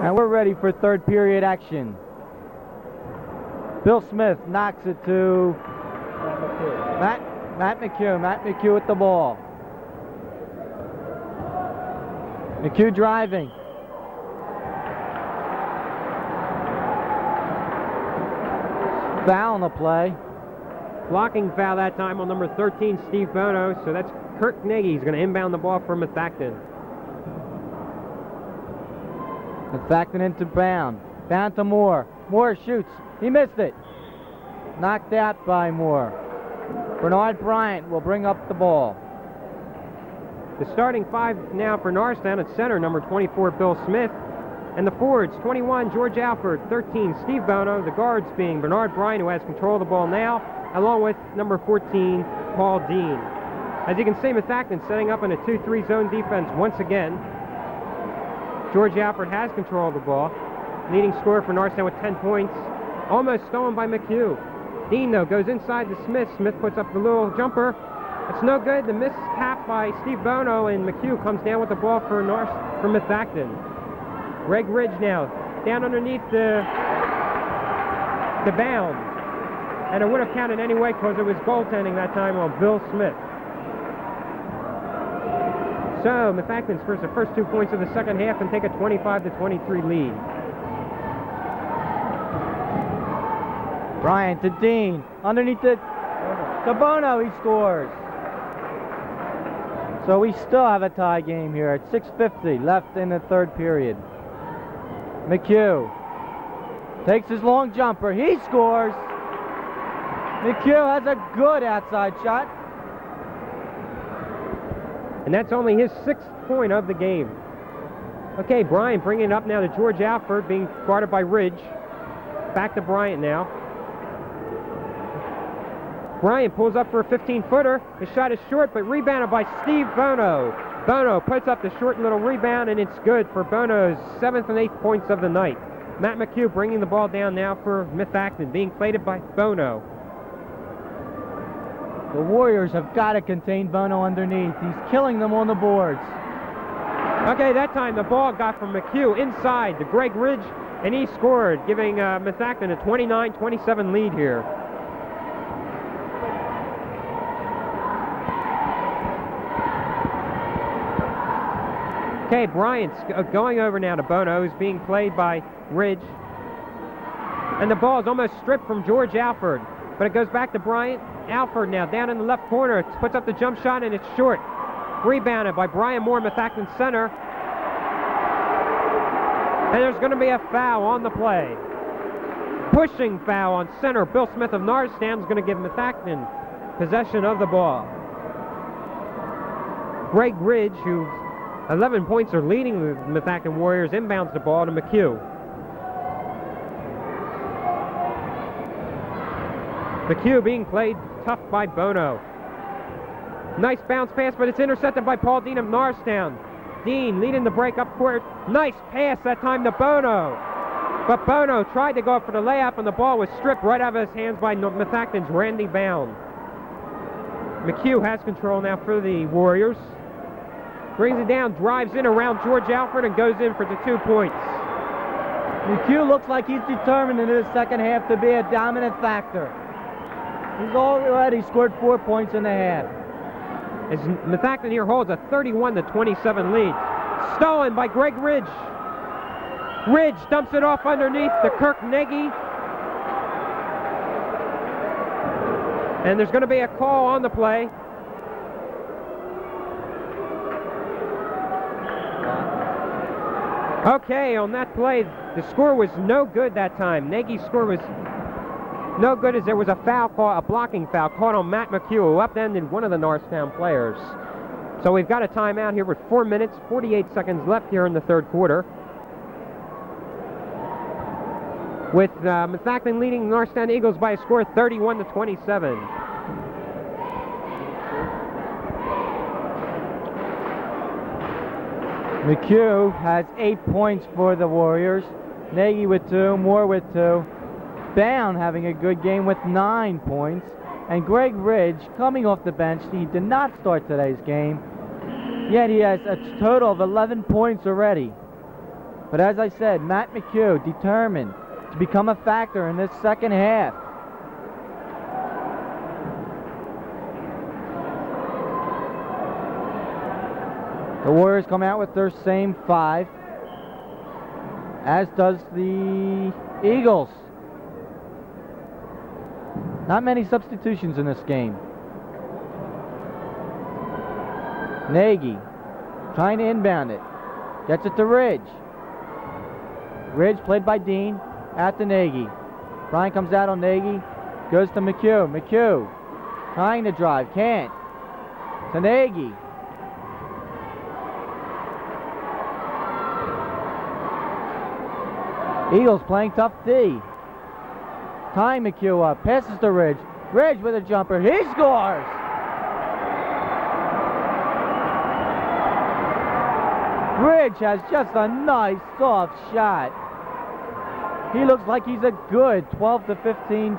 And we're ready for third period action. Bill Smith knocks it to Matt McHugh. Matt McHugh with the ball. McHugh driving. Foul on the play. Blocking foul that time on number 13, Steve Bono. So that's Kirk Nagy. He's going to inbound the ball for Methacton. Methacton into bound. Down to Moore. Moore shoots. He missed it. Knocked out by Moore. Bernard Bryant will bring up the ball. The starting five now for Norristown at center, number 24, Bill Smith. And the forwards, 21, George Alford, 13, Steve Bono. The guards being Bernard Bryant, who has control of the ball now, along with number 14, Paul Dean. As you can see, Methacton setting up in a 2-3 zone defense once again. George Alford has control of the ball. Leading scorer for Norristown with 10 points. Almost stolen by McHugh. Dean, though, goes inside to Smith. Smith puts up the little jumper. It's no good. The miss tap by Steve Bono, and McHugh comes down with the ball for Methacton. Greg Ridge now down underneath the bound. And it would have counted anyway because it was goaltending that time on Bill Smith. So Methacton scores the first 2 points of the second half and take a 25-23 lead. Bryant to Dean. Underneath the Bono, he scores. So we still have a tie game here at 6:50 left in the third period. McHugh takes his long jumper. He scores. McHugh has a good outside shot. And that's only his 6th point of the game. Okay, Bryant bringing it up now to George Alford, being guarded by Ridge. Back to Bryant now. Bryant pulls up for a 15-footer. His shot is short, but rebounded by Steve Bono. Bono puts up the short little rebound, and it's good for Bono's 7th and 8th points of the night. Matt McHugh bringing the ball down now for Methacton, being plated by Bono. The Warriors have got to contain Bono underneath. He's killing them on the boards. Okay, that time the ball got from McHugh inside to Greg Ridge, and he scored, giving Methacton a 29-27 lead here. Okay, Bryant's going over now to Bono, who's being played by Ridge. And the ball is almost stripped from George Alford, but it goes back to Bryant. Alford now down in the left corner, puts up the jump shot, and it's short. Rebounded by Brian Moore, Methacton center. And there's going to be a foul on the play. Pushing foul on center. Bill Smith of Norristown is going to give Methacton possession of the ball. Greg Ridge, who's 11 points are leading the Methacton Warriors, inbounds the ball to McHugh. McHugh being played tough by Bono. Nice bounce pass, but it's intercepted by Paul Dean of Norristown. Dean leading the break up court. Nice pass that time to Bono. But Bono tried to go up for the layup, and the ball was stripped right out of his hands by Methacton's Randy Bound. McHugh has control now for the Warriors. Brings it down, drives in around George Alford, and goes in for the 2 points. McHugh looks like he's determined in the second half to be a dominant factor. He's already scored 4 points in the half. As Methacton here holds a 31-27 lead. Stolen by Greg Ridge. Ridge dumps it off underneath to Kirk Nagy. And there's going to be a call on the play. Okay, on that play, the score was no good that time. Nagy's score was no good as there was a foul call, a blocking foul caught on Matt McHugh, who upended one of the Norristown players. So we've got a timeout here with 4 minutes, 48 seconds left here in the third quarter. With Methacton leading the Norristown Eagles by a score of 31-27. McHugh has 8 points for the Warriors. Nagy with 2, Moore with 2. Bound having a good game with 9 points. And Greg Ridge coming off the bench. He did not start today's game, yet he has a total of 11 points already. But as I said, Matt McHugh determined to become a factor in this second half. The Warriors come out with their same 5, as does the Eagles. Not many substitutions in this game. Nagy trying to inbound it. Gets it to Ridge. Ridge played by Dean at the Nagy. Bryant comes out on Nagy. Goes to McHugh. McHugh trying to drive. Can't. To Nagy. Eagles playing tough D. Tying McHugh up. Passes to Ridge. Ridge with a jumper. He scores! Ridge has just a nice soft shot. He looks like he's a good 12 to 15.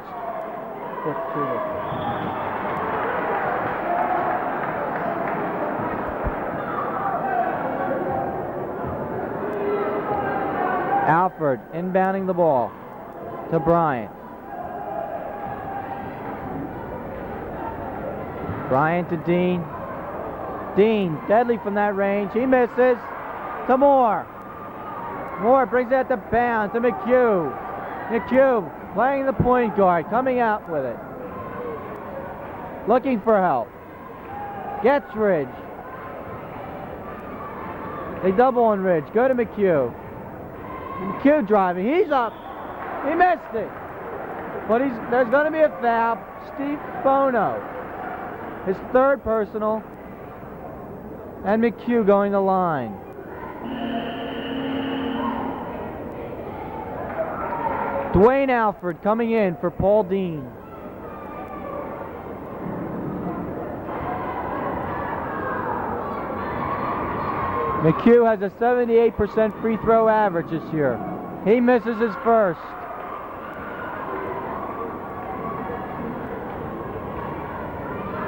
Alford inbounding the ball to Bryant. Bryant to Dean. Dean, deadly from that range. He misses. To Moore. Moore brings it to bound to McHugh. McHugh playing the point guard, coming out with it. Looking for help. Gets Ridge. They double on Ridge. Go to McHugh. McHugh driving. He's up. He missed it. But there's going to be a foul. Steve Bono. His third personal. And McHugh going to line. Dwayne Alford coming in for Paul Dean. McHugh has a 78% free throw average this year. He misses his first.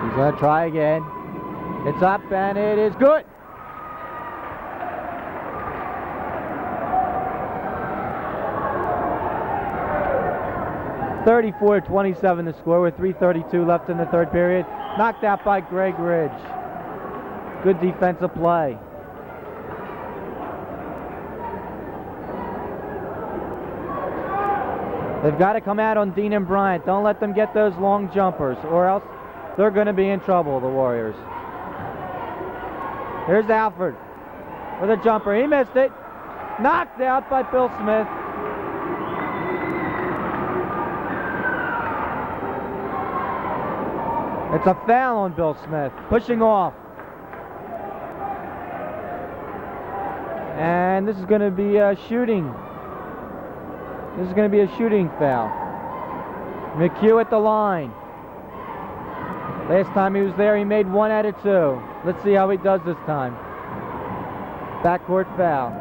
He's going to try again. It's up and it is good. (34-27) the score with 3:32 left in the third period. Knocked out by Greg Ridge. Good defensive play. They've got to come out on Dean and Bryant. Don't let them get those long jumpers, or else they're going to be in trouble, the Warriors. Here's Alford with a jumper. He missed it. Knocked out by Bill Smith. It's a foul on Bill Smith. Pushing off. And this is going to be a shooting. This is going to be a shooting foul. McHugh at the line. Last time he was there, he made 1 out of 2. Let's see how he does this time. Backcourt foul.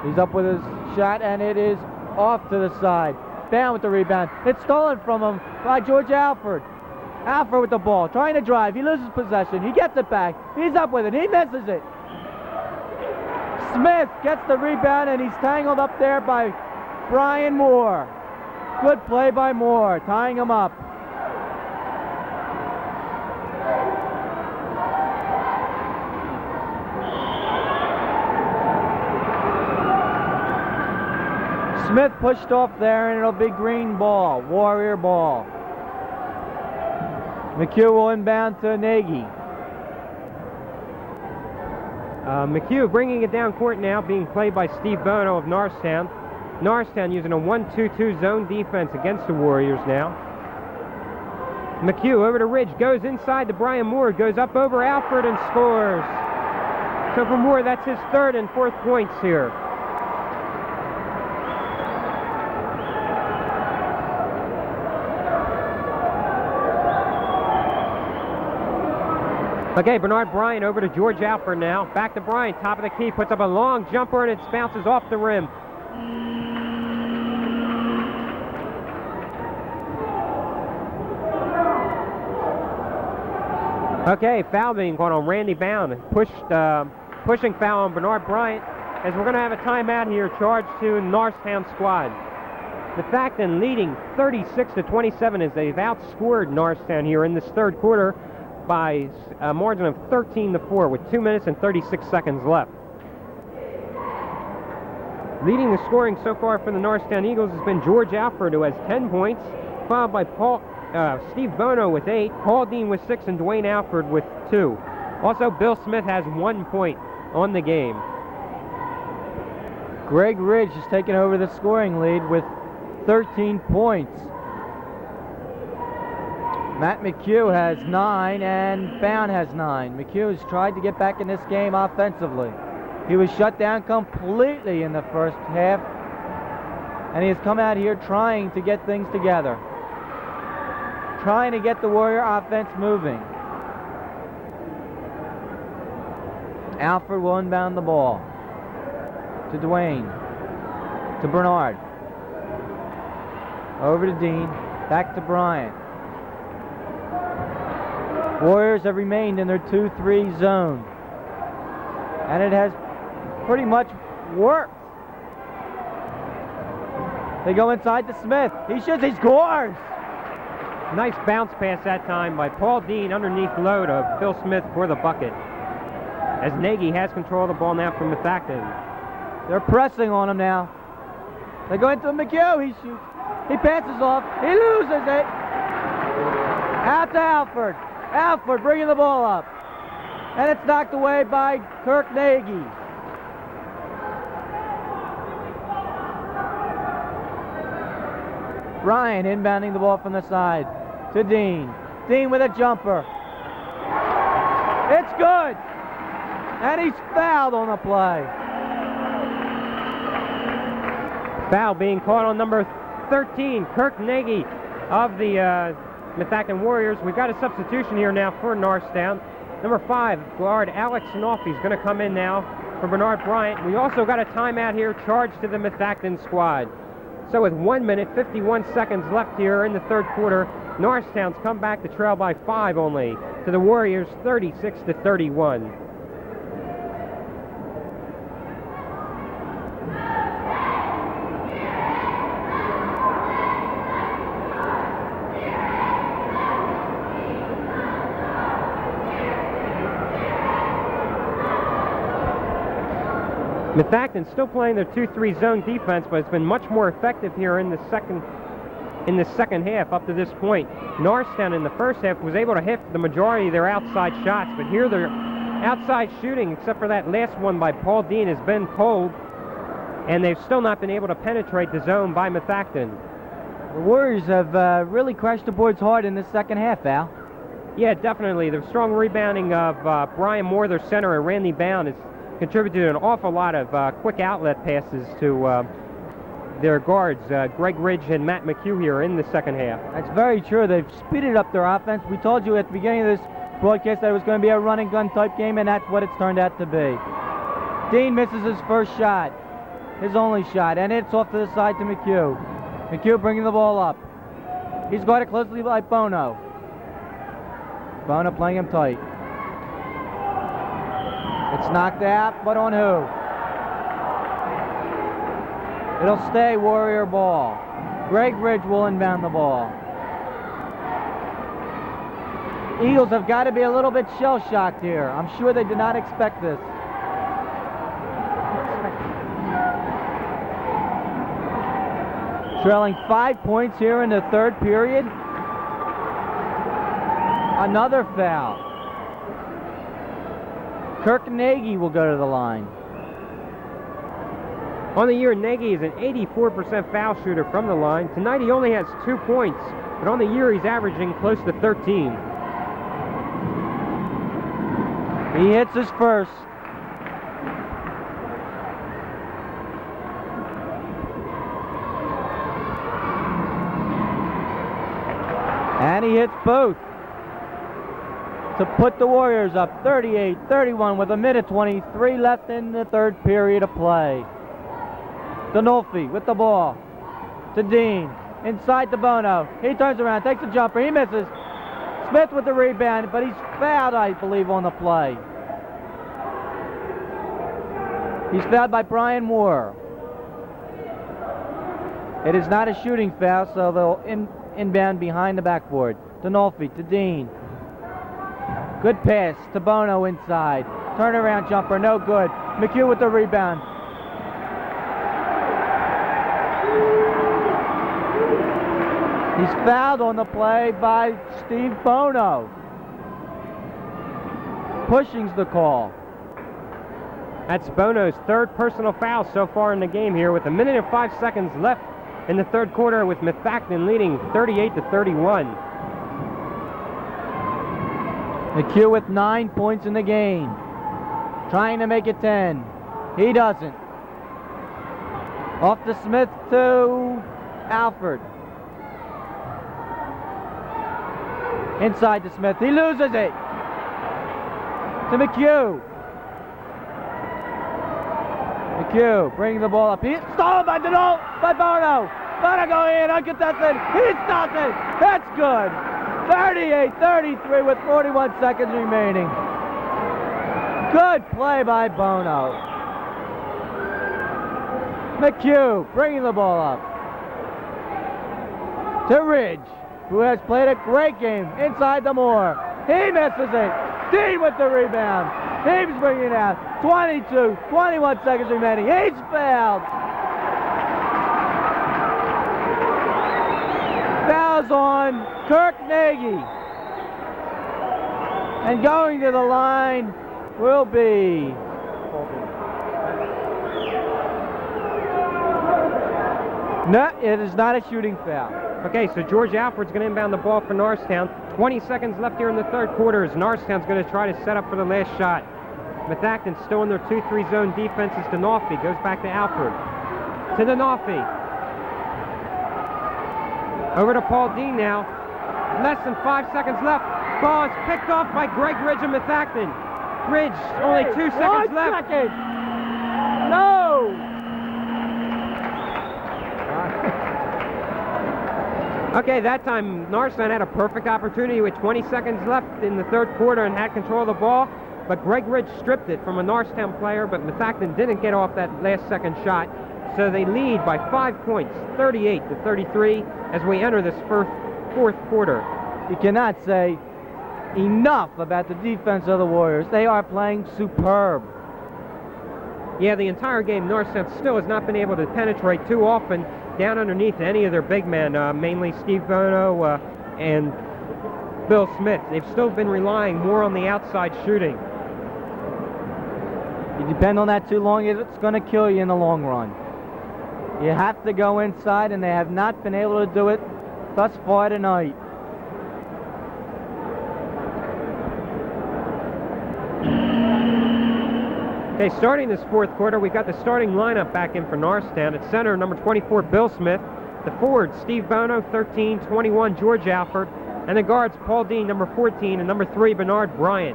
He's up with his shot, and it is off to the side. Down with the rebound. It's stolen from him by George Alford. Alford with the ball, trying to drive. He loses possession. He gets it back. He's up with it. He misses it. Smith gets the rebound, and he's tangled up there by Brian Moore. Good play by Moore, tying him up. Smith pushed off there, and it'll be green ball, Warrior ball. McHugh will inbound to Nagy. McHugh bringing it down court now, being played by Steve Bono of Norristown. Norristown using a 1-2-2 zone defense against the Warriors now. McHugh over to Ridge, goes inside to Brian Moore, goes up over Alford and scores. So for Moore, that's his third and fourth points here. Okay, Bernard Bryant over to George Alford now. Back to Bryant, top of the key, puts up a long jumper and it bounces off the rim. Okay, foul being called on Randy Bound. Pushing foul on Bernard Bryant. as we're going to have a timeout here charged to Norristown squad. Methacton leading 36-27 as they've outscored Norristown here in this third quarter by a margin of 13-4 with 2 minutes and 36 seconds left. Leading the scoring so far for the Norristown Eagles has been George Alford, who has 10 points, followed by Steve Bono with 8, Paul Dean with 6, and Dwayne Alford with 2. Also, Bill Smith has 1 point on the game. Greg Ridge has taken over the scoring lead with 13 points. Matt McHugh has 9 and Bound has 9. McHugh has tried to get back in this game offensively. He was shut down completely in the first half, and he has come out here trying to get things together, trying to get the Warrior offense moving. Alfred will inbound the ball to Dwayne, to Bernard, over to Dean, back to Bryant. Warriors have remained in their 2-3 zone, and it has pretty much worked. They go inside to Smith. He shoots, he scores! Nice bounce pass that time by Paul Dean underneath low to Phil Smith for the bucket. As Nagy has control of the ball now from Methacton. They're pressing on him now. They go into McHugh. He shoots. He passes off. He loses it. Out to Alford. Alford bringing the ball up. And it's knocked away by Kirk Nagy. Ryan inbounding the ball from the side to Dean. Dean with a jumper. It's good. And he's fouled on the play. Foul being caught on number 13, Kirk Nagy of the Methacton Warriors. We've got a substitution here now for Norristown. Number 5, guard Alex Nolfi is going to come in now for Bernard Bryant. We also got a timeout here charged to the Methacton squad. So with 1 minute, 51 seconds left here in the third quarter, Norristown's come back to trail by 5 only to the Warriors, 36-31. Methacton still playing their 2-3 zone defense, but it's been much more effective here in the second half up to this point. Norristown in the first half was able to hit the majority of their outside shots, but here their outside shooting, except for that last one by Paul Dean, has been cold, and they've still not been able to penetrate the zone by Methacton. The Warriors have really crashed the boards hard in the second half, Al. Yeah, definitely. The strong rebounding of Brian Moore, their center, and Randy Bound has contributed to an awful lot of quick outlet passes to their guards, Greg Ridge and Matt McHugh here in the second half. That's very true. They've speeded up their offense. We told you at the beginning of this broadcast that it was going to be a run and gun type game, and that's what it's turned out to be. Dean misses his first shot, his only shot, and it's off to the side to McHugh. McHugh bringing the ball up. He's guarded closely by Bono. Bono playing him tight. It's knocked out, but on who? It'll stay Warrior ball. Greg Ridge will inbound the ball. Eagles have got to be a little bit shell-shocked here. I'm sure they did not expect this. Trailing 5 points here in the third period. Another foul. Kirk Nagy will go to the line. On the year, Nagy is an 84% foul shooter from the line. Tonight he only has 2 points, but on the year he's averaging close to 13. He hits his first. And he hits both to put the Warriors up 38-31 with 1:23 left in the third period of play. Donolfi with the ball to Dean, inside to Bono. He turns around, takes a jumper, he misses. Smith with the rebound, but he's fouled, I believe, on the play. He's fouled by Brian Moore. It is not a shooting foul, so they'll inbound behind the backboard. Dinolfi to Dean. Good pass to Bono inside. Turnaround jumper, no good. McHugh with the rebound. He's fouled on the play by Steve Bono. Pushing's the call. That's Bono's third personal foul so far in the game here, with 1 minute and 5 seconds left in the third quarter, with Methacton leading 38-31. McHugh with 9 points in the game. Trying to make it 10. He doesn't. Off to Smith to Alford. Inside to Smith. He loses it. To McHugh. McHugh bringing the ball up. He's stolen by Bono. Bono going in, uncontested. He stopped it. That's good. 38-33 with 41 seconds remaining. Good play by Bono. McHugh bringing the ball up. To Ridge, who has played a great game inside the Moore. He misses it. Dean with the rebound. He's bringing it out. 21 seconds remaining. He's fouled. Fouls on Kirk Nagy. And going to the line will be no, it is not a shooting foul. Okay, so George Alford's going to inbound the ball for Norristown. 20 seconds left here in the third quarter as Norristown's going to try to set up for the last shot. Methacton still in their 2-3 zone defense as Dinolfi goes back to Alford. To Dinolfi. Over to Paul Dean now. Less than 5 seconds left. Ball is picked off by Greg Ridge of Methacton. Ridge, only 2 seconds left. No! Okay, that time Norristown had a perfect opportunity with 20 seconds left in the third quarter and had control of the ball, but Greg Ridge stripped it from a Norristown player, but Methacton didn't get off that last second shot, so they lead by 5 points, 38-33, as we enter this fourth quarter. You cannot say enough about the defense of the Warriors. They are playing superb. Yeah, the entire game, Norristown still has not been able to penetrate too often down underneath any of their big men, mainly Steve Bono and Bill Smith. They've still been relying more on the outside shooting. You depend on that too long, it's going to kill you in the long run. You have to go inside, and they have not been able to do it thus far tonight. Okay, starting this fourth quarter, we've got the starting lineup back in for Norristown. At center, number 24, Bill Smith. The forwards, Steve Bono, 13, 21, George Alford. And the guards, Paul Dean, number 14, and number 3, Bernard Bryant.